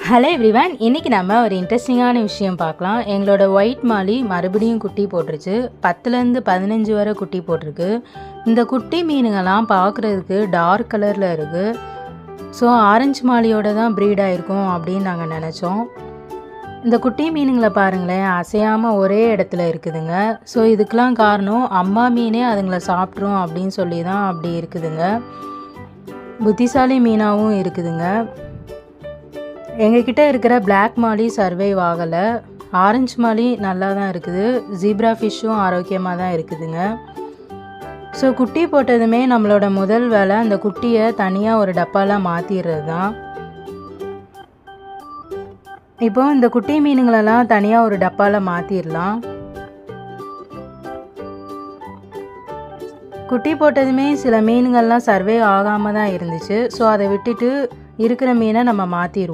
Hello everyone, இன்றைக்கி நம்ம ஒரு இன்ட்ரெஸ்டிங்கான விஷயம் பார்க்கலாம். எங்களோட ஒயிட் மாலி மறுபடியும் குட்டி போட்டுருச்சு. 10லேருந்து 15 வரை குட்டி போட்டிருக்கு. இந்த குட்டி மீனுங்கள்லாம் பார்க்குறதுக்கு டார்க் கலரில் இருக்குது. ஸோ ஆரஞ்சு மாலியோட தான் ப்ரீட் ஆகிருக்கும் அப்படின்னு நாங்கள் நினச்சோம். இந்த குட்டி மீனுங்களை பாருங்களேன், அசையாமல் ஒரே இடத்துல இருக்குதுங்க. ஸோ இதுக்கெலாம் காரணம் அம்மா மீனே அதுங்களை சாப்பிட்ரும் அப்படின்னு சொல்லி தான் அப்படி இருக்குதுங்க. புத்திசாலி மீனாகவும் இருக்குதுங்க. எங்ககிட்ட இருக்கிற பிளாக் மாலி சர்வைவ் ஆகலை. ஆரஞ்சு மாலி நல்லா தான் இருக்குது. ஜீப்ரா ஃபிஷ்ஷும் ஆரோக்கியமாக தான் இருக்குதுங்க. ஸோ குட்டி போட்டதுமே நம்மளோட முதல் வேலை அந்த குட்டியை தனியாக ஒரு டப்பாவில் மாற்றிடுறது தான். இப்போ இந்த குட்டி மீனுங்களெல்லாம் தனியாக ஒரு டப்பாவில் மாற்றிடலாம். குட்டி போட்டதுமே சில மீனுங்கள்லாம் சர்வே ஆகாமல் தான் இருந்துச்சு. ஸோ அதை விட்டுட்டு இருக்கிற மீனை நம்ம மாற்றிடுவோம்.